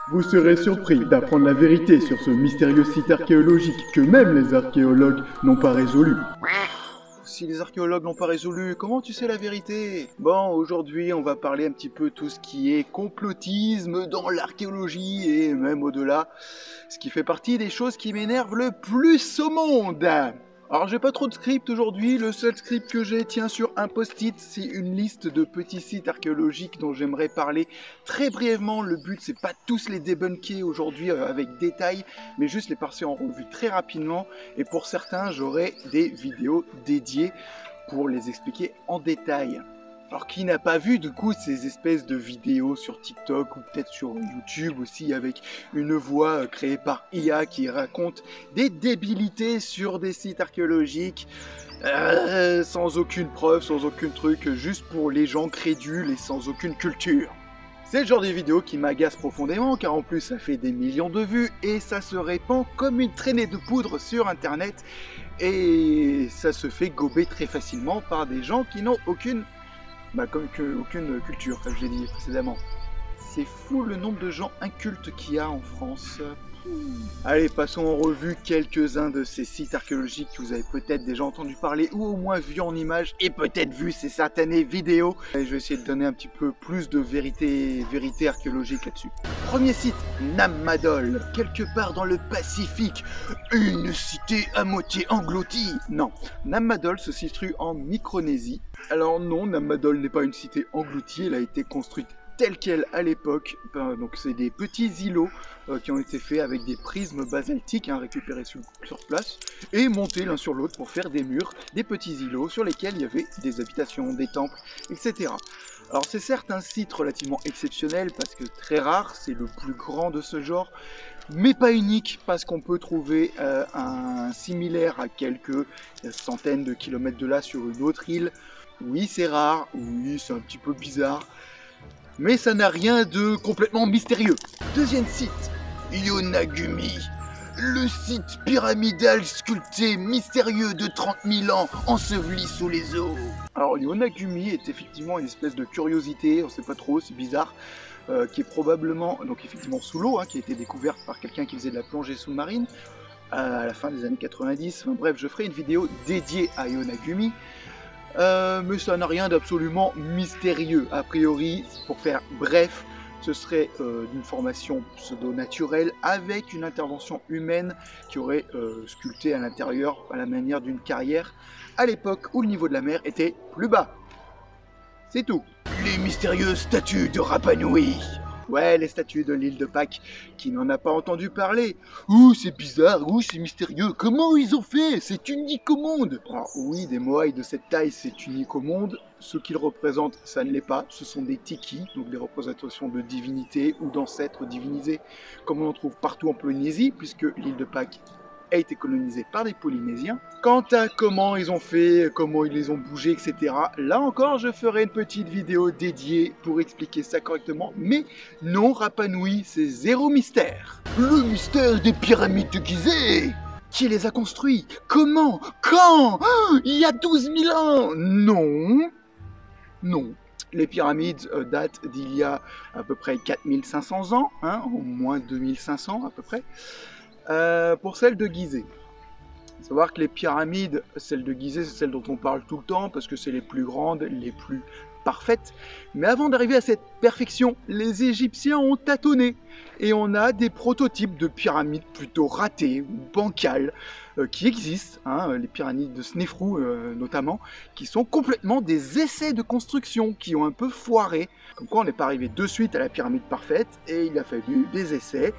Vous serez surpris d'apprendre la vérité sur ce mystérieux site archéologique que même les archéologues n'ont pas résolu. Si les archéologues n'ont pas résolu, comment tu sais la vérité? Bon, aujourd'hui, on va parler un petit peu tout ce qui est complotisme dans l'archéologie et même au-delà, ce qui fait partie des choses qui m'énervent le plus au monde. Alors, j'ai pas trop de script aujourd'hui, le seul script que j'ai tient sur un post-it, c'est une liste de petits sites archéologiques dont j'aimerais parler très brièvement. Le but, c'est pas tous les débunker aujourd'hui avec détail, mais juste les passer en revue très rapidement. Et pour certains, j'aurai des vidéos dédiées pour les expliquer en détail. Alors qui n'a pas vu du coup ces espèces de vidéos sur TikTok ou peut-être sur YouTube aussi avec une voix créée par IA qui raconte des débilités sur des sites archéologiques sans aucune preuve, sans aucun truc, juste pour les gens crédules et sans aucune culture. C'est le genre de vidéo qui m'agace profondément car en plus ça fait des millions de vues et ça se répand comme une traînée de poudre sur internet et ça se fait gober très facilement par des gens qui n'ont aucune culture, comme je l'ai dit précédemment. C'est fou le nombre de gens incultes qu'il y a en France. Allez, passons en revue quelques-uns de ces sites archéologiques que vous avez peut-être déjà entendu parler ou au moins vu en images et peut-être vu ces satanées vidéos. Et je vais essayer de donner un petit peu plus de vérité archéologique là-dessus. Premier site, Nammadol, quelque part dans le Pacifique. Une cité à moitié engloutie. Non, Nammadol se situe en Micronésie. Alors non, Nammadol n'est pas une cité engloutie, elle a été construite telle quelle à l'époque. Donc c'est des petits îlots qui ont été faits avec des prismes basaltiques récupérés sur place et montés l'un sur l'autre pour faire des murs, des petits îlots sur lesquels il y avait des habitations, des temples, etc. Alors c'est certes un site relativement exceptionnel parce que très rare, c'est le plus grand de ce genre, mais pas unique parce qu'on peut trouver un similaire à quelques centaines de kilomètres de là sur une autre île. Oui, c'est rare, oui, c'est un petit peu bizarre, mais ça n'a rien de complètement mystérieux. Deuxième site, Yonaguni, le site pyramidal sculpté mystérieux de 30 000 ans enseveli sous les eaux. Alors Yonaguni est effectivement une espèce de curiosité, on sait pas trop, c'est bizarre, qui est probablement donc effectivement sous l'eau, qui a été découverte par quelqu'un qui faisait de la plongée sous-marine à la fin des années 90. Enfin, bref, je ferai une vidéo dédiée à Yonaguni. Mais ça n'a rien d'absolument mystérieux. A priori, pour faire bref, ce serait d'une formation pseudo-naturelle avec une intervention humaine qui aurait sculpté à l'intérieur à la manière d'une carrière à l'époque où le niveau de la mer était plus bas. C'est tout. Les mystérieuses statues de Rapa Nui. Ouais, les statues de l'île de Pâques, qui n'en a pas entendu parler. Ouh, c'est bizarre, ouh, c'est mystérieux. Comment ils ont fait? C'est unique au monde. Alors oui, des moaïs de cette taille, c'est unique au monde. Ce qu'ils représentent, ça ne l'est pas. Ce sont des tikis, donc des représentations de divinités ou d'ancêtres divinisés, comme on en trouve partout en Polynésie, puisque l'île de Pâques a été colonisée par des Polynésiens. Quant à comment ils ont fait, comment ils les ont bougés, etc., là encore, je ferai une petite vidéo dédiée pour expliquer ça correctement. Mais non, Rapa Nui, c'est zéro mystère. Le mystère des pyramides de Gizeh. Qui les a construits? Comment? Quand? Il y a 12 000 ans? Non. Non. Les pyramides datent d'il y a à peu près 4500 ans, au moins 2500 à peu près. Pour celle de Gizeh. Il faut savoir que les pyramides, celle de Gizeh, c'est celle dont on parle tout le temps parce que c'est les plus grandes, les plus parfaites. Mais avant d'arriver à cette perfection, les Égyptiens ont tâtonné. Et on a des prototypes de pyramides plutôt ratées ou bancales qui existent, les pyramides de Snéfrou notamment, qui sont complètement des essais de construction qui ont un peu foiré. Comme quoi on n'est pas arrivé de suite à la pyramide parfaite et il a fallu des essais.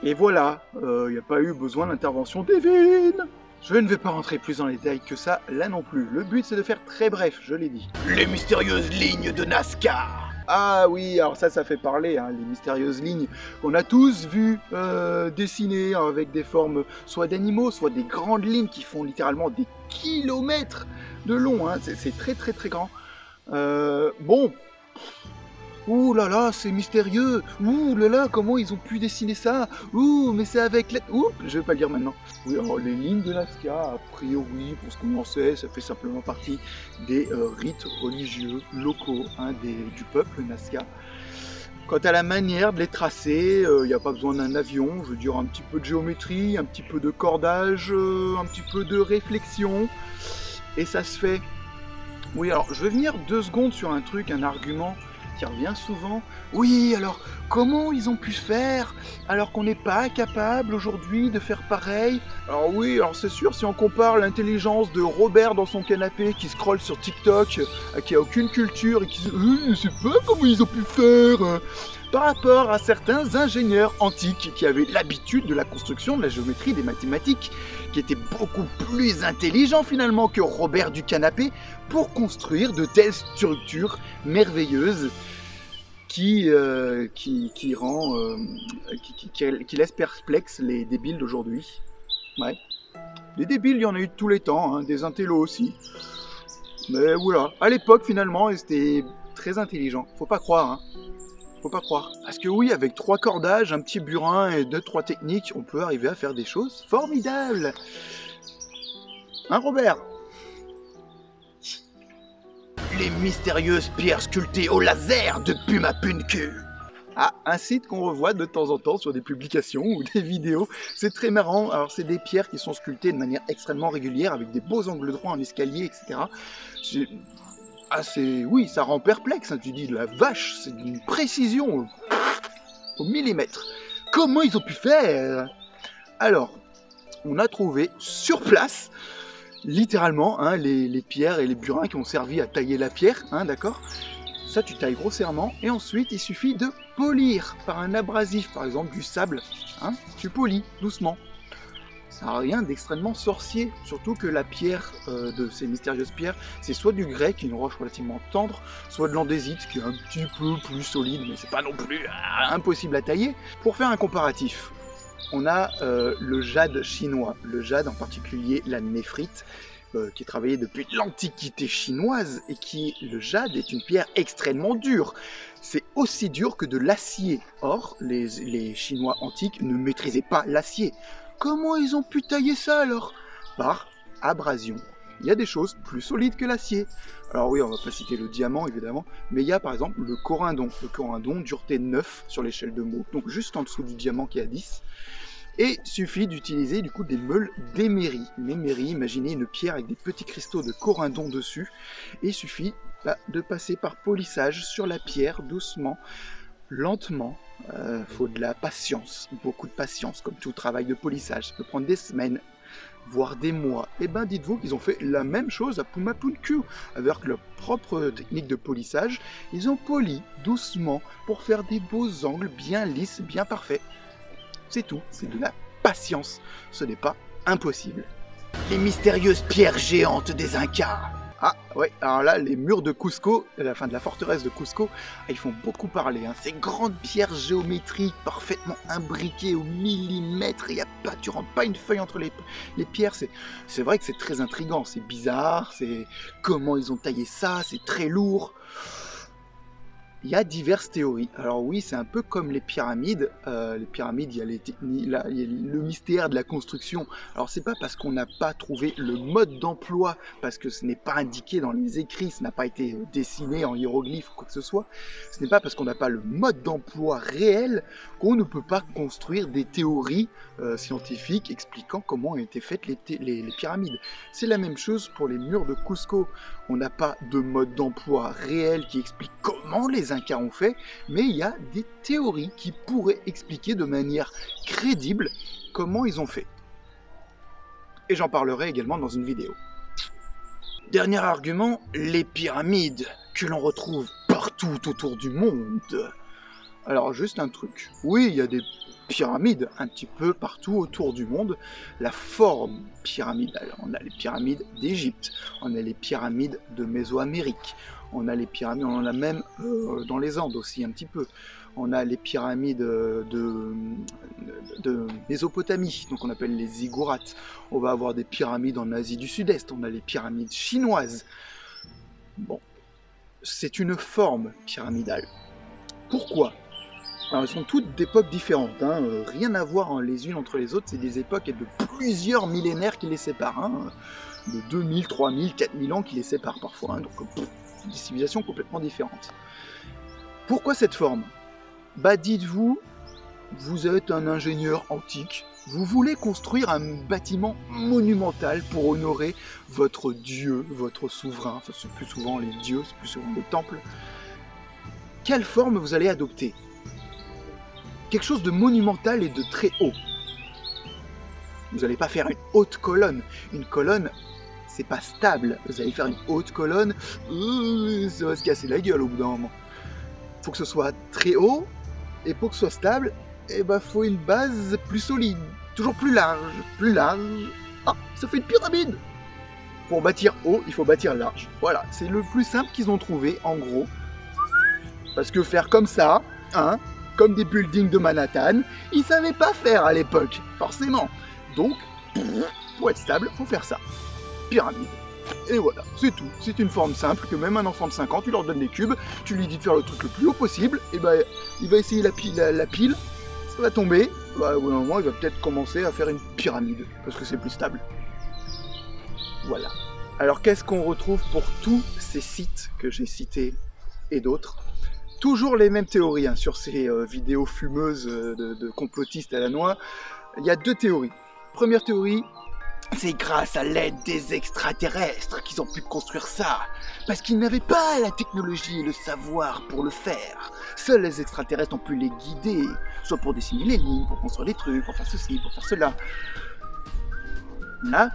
Et voilà, il n'y a pas eu besoin d'intervention divine. Je ne vais pas rentrer plus dans les détails que ça, là non plus. Le but c'est de faire très bref, je l'ai dit. Les mystérieuses lignes de Nazca. Ah oui, alors ça fait parler, les mystérieuses lignes qu'on a tous vues dessinées avec des formes soit d'animaux, soit des grandes lignes qui font littéralement des kilomètres de long. C'est très très très grand. Bon... Ouh là là, c'est mystérieux. Ouh là là, comment ils ont pu dessiner ça? Ouh, mais c'est avec les... Ouh, je vais pas le dire maintenant. Oui, alors les lignes de Nazca, a priori, pour ce qu'on en sait, ça fait simplement partie des rites religieux locaux du peuple Nazca. Quant à la manière de les tracer, il n'y a pas besoin d'un avion, je veux dire un petit peu de géométrie, un petit peu de cordage, un petit peu de réflexion, et ça se fait. Oui, alors je vais venir 2 secondes sur un truc, un argument qui revient souvent. Oui, alors comment ils ont pu faire alors qu'on n'est pas capable aujourd'hui de faire pareil? Alors oui, alors c'est sûr, si on compare l'intelligence de Robert dans son canapé qui scrolle sur TikTok, qui a aucune culture et qui se dit je sais pas comment ils ont pu faire, par rapport à certains ingénieurs antiques qui avaient l'habitude de la construction, de la géométrie, des mathématiques, qui étaient beaucoup plus intelligents finalement que Robert du canapé pour construire de telles structures merveilleuses qui laissent perplexes les débiles d'aujourd'hui. Ouais. Des débiles, il y en a eu de tous les temps, hein, des intellos aussi. Mais voilà, à l'époque finalement, ils étaient très intelligents. Faut pas croire, hein. Faut pas croire. Parce que oui, avec 3 cordages, un petit burin et 2-3 techniques, on peut arriver à faire des choses formidables. Hein, Robert? Les mystérieuses pierres sculptées au laser de Puma Punku. Ah, un site qu'on revoit de temps en temps sur des publications ou des vidéos. C'est très marrant. Alors, c'est des pierres qui sont sculptées de manière extrêmement régulière, avec des beaux angles droits en escalier, etc. Oui, ça rend perplexe, hein. Tu dis, la vache, c'est d'une précision au millimètre. Comment ils ont pu faire? Alors, on a trouvé sur place, littéralement, hein, les pierres et les burins qui ont servi à tailler la pierre, hein, d'accord? Ça, tu tailles grossièrement, et ensuite, il suffit de polir par un abrasif, par exemple du sable, hein, tu polis doucement. Ça n'a rien d'extrêmement sorcier, surtout que la pierre de ces mystérieuses pierres, c'est soit du grès, qui est une roche relativement tendre, soit de l'andésite, qui est un petit peu plus solide, mais c'est pas non plus impossible à tailler. Pour faire un comparatif, on a le jade chinois, le jade en particulier la néphrite, qui est travaillée depuis l'Antiquité chinoise, et le jade est une pierre extrêmement dure. C'est aussi dur que de l'acier. Or, les Chinois antiques ne maîtrisaient pas l'acier. Comment ils ont pu tailler ça alors? Par abrasion. Il y a des choses plus solides que l'acier. Alors oui, on va pas citer le diamant évidemment, mais il y a par exemple le corindon. Le corindon, dureté 9 sur l'échelle de Mohs, donc juste en dessous du diamant qui est à 10. Et suffit d'utiliser du coup des meules d'éméry. Une éméry, imaginez une pierre avec des petits cristaux de corindon dessus. Et il suffit de passer par polissage sur la pierre doucement, lentement. Faut de la patience, beaucoup de patience, comme tout travail de polissage. Ça peut prendre des semaines, voire des mois. Et ben dites-vous qu'ils ont fait la même chose à Puma Punku, avec leur propre technique de polissage. Ils ont poli doucement pour faire des beaux angles bien lisses, bien parfaits. C'est tout, c'est de la patience. Ce n'est pas impossible. Les mystérieuses pierres géantes des Incas. Ah ouais, alors là, les murs de Cusco, de la forteresse de Cusco, ils font beaucoup parler. Hein. Ces grandes pierres géométriques, parfaitement imbriquées au millimètre, tu rentres pas une feuille entre les pierres. C'est vrai que c'est très intriguant, c'est bizarre, c'est comment ils ont taillé ça, c'est très lourd. Il y a diverses théories. Alors oui, c'est un peu comme les pyramides. Les pyramides, il y a il y a le mystère de la construction. Alors c'est pas parce qu'on n'a pas trouvé le mode d'emploi, parce que ce n'est pas indiqué dans les écrits, ce n'a pas été dessiné en hiéroglyphes ou quoi que ce soit. Ce n'est pas parce qu'on n'a pas le mode d'emploi réel qu'on ne peut pas construire des théories scientifiques expliquant comment ont été faites les pyramides. C'est la même chose pour les murs de Cusco. On n'a pas de mode d'emploi réel qui explique comment les Incas ont fait, mais il y a des théories qui pourraient expliquer de manière crédible comment ils ont fait. Et j'en parlerai également dans une vidéo. Dernier argument, les pyramides que l'on retrouve partout autour du monde. Alors juste un truc, oui, il y a des pyramides un petit peu partout autour du monde. La forme pyramidale, on a les pyramides d'Égypte, on a les pyramides de Mésoamérique, on a les pyramides, on en a même dans les Andes aussi un petit peu. On a les pyramides de Mésopotamie, donc on appelle les ziggourats. On va avoir des pyramides en Asie du Sud-Est, on a les pyramides chinoises. Bon, c'est une forme pyramidale. Pourquoi ? Alors, elles sont toutes d'époques différentes, hein. Rien à voir les unes entre les autres, c'est des époques de plusieurs millénaires qui les séparent, hein. De 2000, 3000, 4000 ans qui les séparent parfois, hein. Donc des civilisations complètement différentes. Pourquoi cette forme ? Bah dites-vous, vous êtes un ingénieur antique, vous voulez construire un bâtiment monumental pour honorer votre dieu, votre souverain, enfin c'est plus souvent les dieux, c'est plus souvent les temples. Quelle forme vous allez adopter? Quelque chose de monumental et de très haut. Vous n'allez pas faire une haute colonne. Une colonne, c'est pas stable. Vous allez faire une haute colonne, ça va se casser la gueule au bout d'un moment. Il faut que ce soit très haut, et pour que ce soit stable, il faut une base plus solide, toujours plus large, plus large. Ah, ça fait une pyramide. Pour bâtir haut, il faut bâtir large. Voilà, c'est le plus simple qu'ils ont trouvé, en gros. Parce que faire comme ça, hein, comme des buildings de Manhattan, ils savaient pas faire à l'époque, forcément. Donc, pour être stable, faut faire ça. Pyramide. Et voilà, c'est tout. C'est une forme simple que même un enfant de 5 ans, tu leur donnes des cubes, tu lui dis de faire le truc le plus haut possible, et il va essayer la pile, ça va tomber, au bout d'un moment, il va peut-être commencer à faire une pyramide, parce que c'est plus stable. Voilà. Alors, qu'est-ce qu'on retrouve pour tous ces sites que j'ai cités et d'autres? Toujours les mêmes théories, hein, sur ces vidéos fumeuses de complotistes à la noix. Il y a 2 théories. Première théorie, c'est grâce à l'aide des extraterrestres qu'ils ont pu construire ça. Parce qu'ils n'avaient pas la technologie et le savoir pour le faire. Seuls les extraterrestres ont pu les guider, soit pour dessiner les lignes, pour construire des trucs, pour faire ceci, pour faire cela. Là,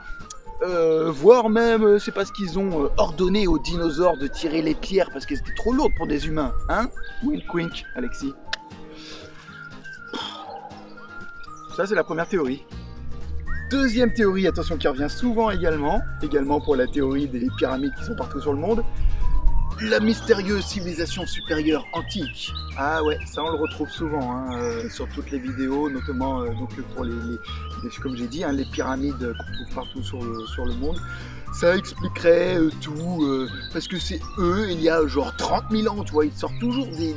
voire même, c'est parce qu'ils ont ordonné aux dinosaures de tirer les pierres parce qu'elles étaient trop lourdes pour des humains. Hein? Wink wink, Alexis. Ça, c'est la première théorie. Deuxième théorie, attention, qui revient souvent également pour la théorie des pyramides qui sont partout sur le monde, la mystérieuse civilisation supérieure antique. Ah ouais, ça on le retrouve souvent, hein, sur toutes les vidéos, notamment donc pour comme j'ai dit, hein, les pyramides qu'on trouve partout sur le monde. Ça expliquerait tout, parce que c'est eux, il y a genre 30 000 ans, tu vois, ils sortent toujours des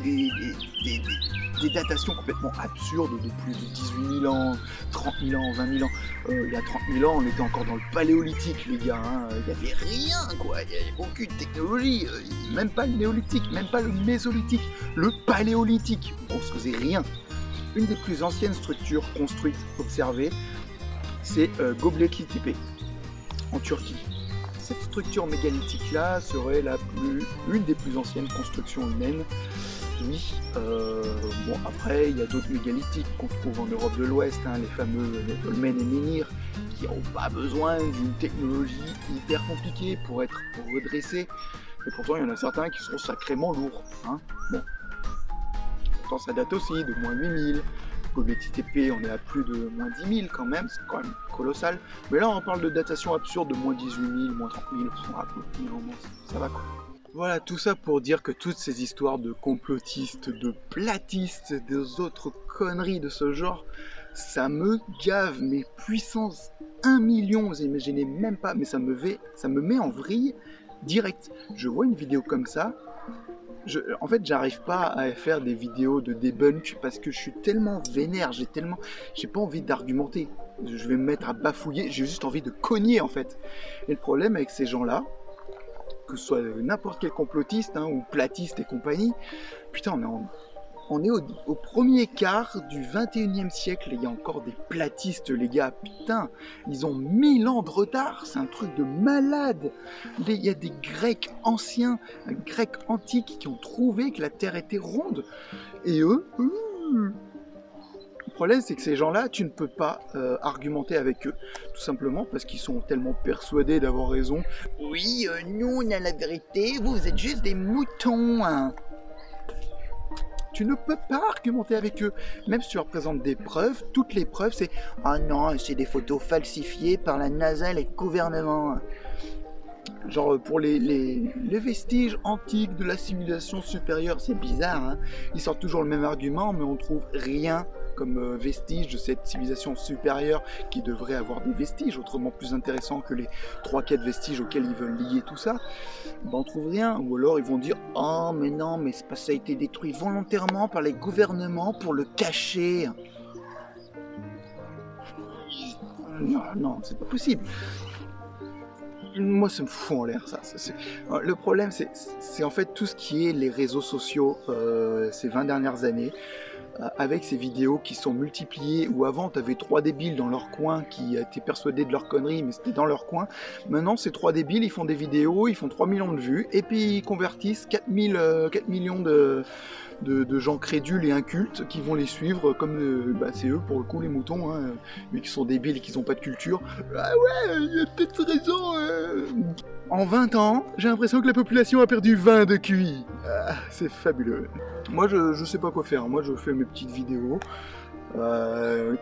datations complètement absurdes de plus de 18 000 ans, 30 000 ans, 20 000 ans. Il y a 30 000 ans, on était encore dans le paléolithique, les gars, hein. Il n'y avait rien, quoi, il n'y avait aucune technologie, même pas le néolithique, même pas le mésolithique, le paléolithique, on ne construisait rien. Une des plus anciennes structures construites, observées, c'est Göbekli Tepe, en Turquie. Cette structure mégalithique-là serait une des plus anciennes constructions humaines. Oui, bon après il y a d'autres mégalithiques qu'on trouve en Europe de l'Ouest, hein, les fameux dolmens et menhirs, qui n'ont pas besoin d'une technologie hyper compliquée pour redressés. Et pourtant il y en a certains qui sont sacrément lourds. Hein. Bon. Pourtant ça date aussi de moins 8000. Göbekli Tepe, on est à plus de moins 10 000 quand même, c'est quand même colossal. Mais là on parle de datation absurde de moins 18 000, moins 30 000, ça va quoi. Voilà, tout ça pour dire que toutes ces histoires de complotistes, de platistes, et des autres conneries de ce genre, ça me gave, mais puissance 1 million, vous imaginez même pas, mais ça me met en vrille direct. Je vois une vidéo comme ça, en fait j'arrive pas à faire des vidéos de debunk parce que je suis tellement vénère, j'ai pas envie d'argumenter, je vais me mettre à bafouiller, j'ai juste envie de cogner en fait. Et le problème avec ces gens-là, que ce soit n'importe quel complotiste, hein, ou platiste et compagnie, putain, on est au premier quart du 21e siècle, il y a encore des platistes, les gars, putain, ils ont 1000 ans de retard, c'est un truc de malade. Il y a des Grecs anciens, Grecs antiques, qui ont trouvé que la Terre était ronde, et eux, le problème, c'est que ces gens-là, tu ne peux pas argumenter avec eux, tout simplement parce qu'ils sont tellement persuadés d'avoir raison. Oui, nous, on a la vérité, vous êtes juste des moutons. Hein. Tu ne peux pas argumenter avec eux, même si tu leur présentes des preuves, toutes les preuves, c'est « Ah non, c'est des photos falsifiées par la NASA et les gouvernements. » Genre pour les vestiges antiques de la civilisation supérieure, c'est bizarre, hein, ils sortent toujours le même argument, mais on trouve rien comme vestige de cette civilisation supérieure qui devrait avoir des vestiges autrement plus intéressants que les 3-4 vestiges auxquels ils veulent lier tout ça. Ben, on trouve rien, ou alors ils vont dire « Oh mais non, mais c'est parce que ça a été détruit volontairement par les gouvernements pour le cacher. » Non, non, c'est pas possible. Moi, ça me fout en l'air, ça. Le problème, c'est en fait tout ce qui est les réseaux sociaux ces 20 dernières années. avec ces vidéos qui sont multipliées, où avant tu avais 3 débiles dans leur coin qui étaient persuadés de leur connerie, mais c'était dans leur coin. Maintenant, ces 3 débiles, ils font des vidéos, ils font 3 millions de vues, et puis ils convertissent 4 millions de gens crédules et incultes qui vont les suivre, comme c'est eux pour le coup les moutons, hein, mais qui sont débiles et qui n'ont pas de culture. Ah ouais, il y a peut-être raison. En 20 ans, j'ai l'impression que la population a perdu 20 de QI. Ah, c'est fabuleux. Moi, je sais pas quoi faire. Moi, je fais mes petites vidéos.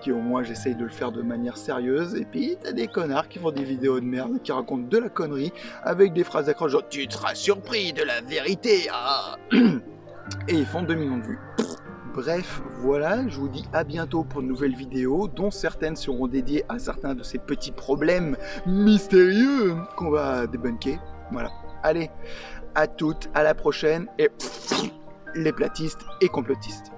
Qui au moins j'essaye de le faire de manière sérieuse, et puis t'as des connards qui font des vidéos de merde, qui racontent de la connerie, avec des phrases accroches genre « Tu seras surpris de la vérité ah !» Et ils font 2 millions de vues. Bref, voilà, je vous dis à bientôt pour de nouvelles vidéos, dont certaines seront dédiées à certains de ces petits problèmes mystérieux qu'on va débunker. Voilà, allez, à toutes, à la prochaine, et les platistes et complotistes.